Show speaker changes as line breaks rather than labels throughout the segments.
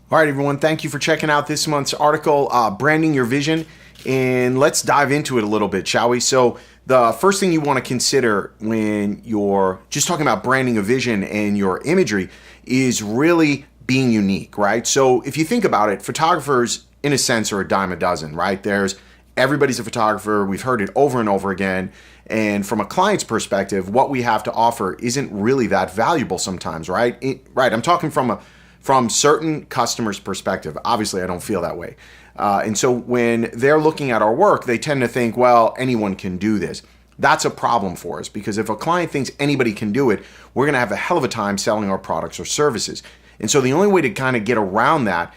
All right, everyone, thank you for checking out this month's article, Branding Your Vision, and let's dive into it a little bit, shall we? So the first thing you want to consider when you're just talking about branding a vision and your imagery is really being unique, right? So if you think about it, photographers, in a sense, are a dime a dozen, right? Everybody's a photographer. We've heard it over and over again. And from a client's perspective, what we have to offer isn't really that valuable sometimes, right? I'm talking from certain customers' perspective. Obviously, I don't feel that way. And so when they're looking at our work, they tend to think, well, anyone can do this. That's a problem for us, because if a client thinks anybody can do it, we're going to have a hell of a time selling our products or services. And so the only way to kind of get around that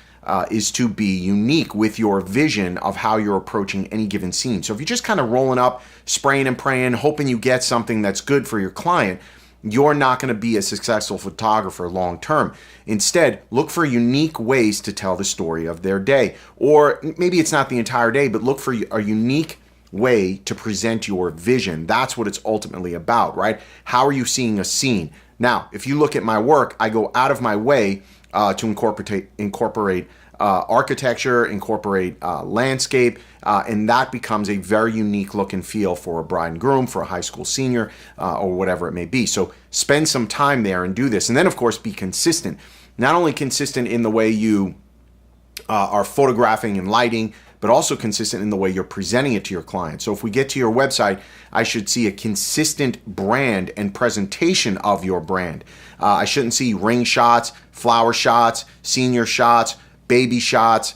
is to be unique with your vision of how you're approaching any given scene. So if you're just kind of rolling up, spraying and praying, hoping you get something that's good for your client, you're not going to be a successful photographer long term. Instead, look for unique ways to tell the story of their day. Or maybe it's not the entire day, but look for a unique way to present your vision. That's what it's ultimately about, right? How are you seeing a scene? Now, if you look at my work, I go out of my way to incorporate architecture, incorporate landscape, and that becomes a very unique look and feel for a bride and groom, for a high school senior, or whatever it may be. So spend some time there and do this. And then, of course, be consistent. Not only consistent in the way you are photographing and lighting, but also consistent in the way you're presenting it to your client. So if we get to your website, I should see a consistent brand and presentation of your brand. I shouldn't see ring shots, flower shots, senior shots, baby shots.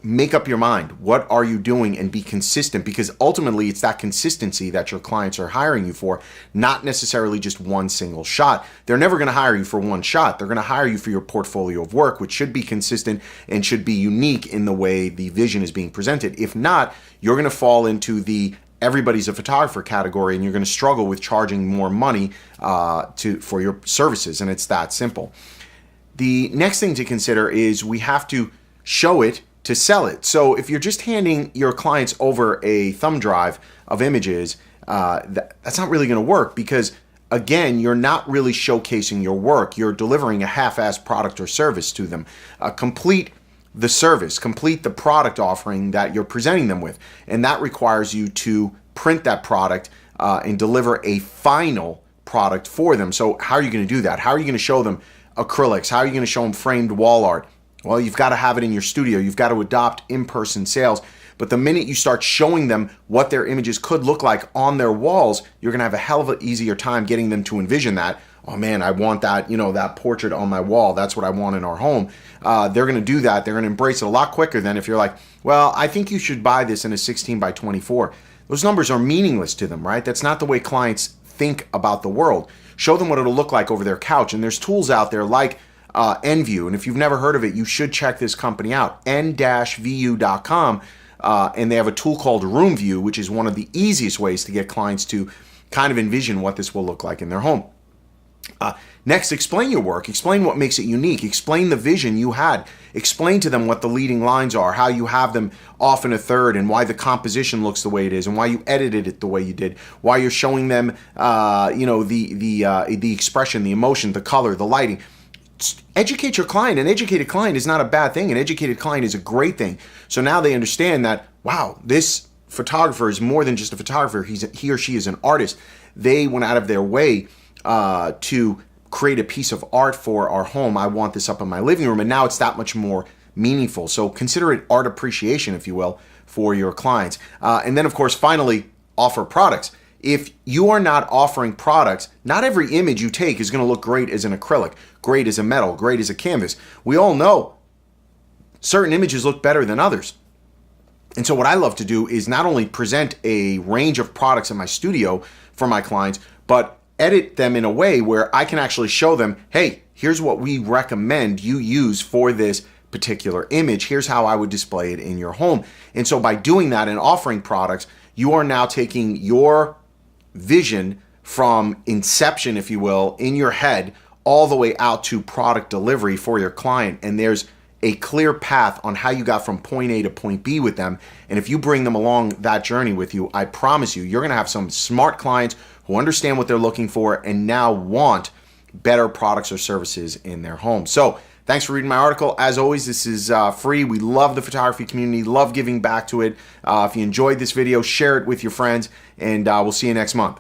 Make up your mind. What are you doing, and be consistent, because ultimately it's that consistency that your clients are hiring you for, not necessarily just one single shot. They're never going to hire you for one shot. They're going to hire you for your portfolio of work, which should be consistent and should be unique in the way the vision is being presented. If not, you're going to fall into the everybody's a photographer category, and you're going to struggle with charging more money for your services, and it's that simple. The next thing to consider is we have to show it to sell it. So if you're just handing your clients over a thumb drive of images, that's not really going to work, because again, you're not really showcasing your work. You're delivering a half-assed product or service to them. Complete the service, complete the product offering that you're presenting them with. And that requires you to print that product and deliver a final product for them. So how are you going to do that? How are you going to show them acrylics? How are you going to show them framed wall art? Well, you've got to have it in your studio. You've got to adopt in-person sales. But the minute you start showing them what their images could look like on their walls, you're going to have a hell of an easier time getting them to envision that. Oh man, I want that, that portrait on my wall. That's what I want in our home. They're going to do that. They're going to embrace it a lot quicker than if you're like, well, I think you should buy this in a 16 by 24. Those numbers are meaningless to them, right? That's not the way clients think about the world. Show them what it'll look like over their couch. And there's tools out there like NView. And if you've never heard of it, you should check this company out, n-vu.com. And they have a tool called Room View, which is one of the easiest ways to get clients to kind of envision what this will look like in their home. Next, explain your work. Explain what makes it unique. Explain the vision you had. Explain to them what the leading lines are, how you have them off in a third, and why the composition looks the way it is, and why you edited it the way you did. Why you're showing them, the expression, the emotion, the color, the lighting. Educate your client. An educated client is not a bad thing. An educated client is a great thing. So now they understand that, wow, this photographer is more than just a photographer. He or she is an artist. They went out of their way to create a piece of art for our home. I want this up in my living room, and now it's that much more meaningful. So consider it art appreciation, if you will, for your clients. And then, of course, finally, offer products. If you are not offering products, not every image you take is going to look great as an acrylic, great as a metal, great as a canvas. We all know certain images look better than others. And so what I love to do is not only present a range of products in my studio for my clients, but edit them in a way where I can actually show them, hey, here's what we recommend you use for this particular image. Here's how I would display it in your home. And so by doing that and offering products, you are now taking your vision from inception, if you will, in your head, all the way out to product delivery for your client. And there's a clear path on how you got from point A to point B with them. And if you bring them along that journey with you, I promise you, you're going to have some smart clients who understand what they're looking for and now want better products or services in their home. So Thanks for reading my article. As always, this is free. We love the photography community, love giving back to it. If you enjoyed this video, share it with your friends, and we'll see you next month.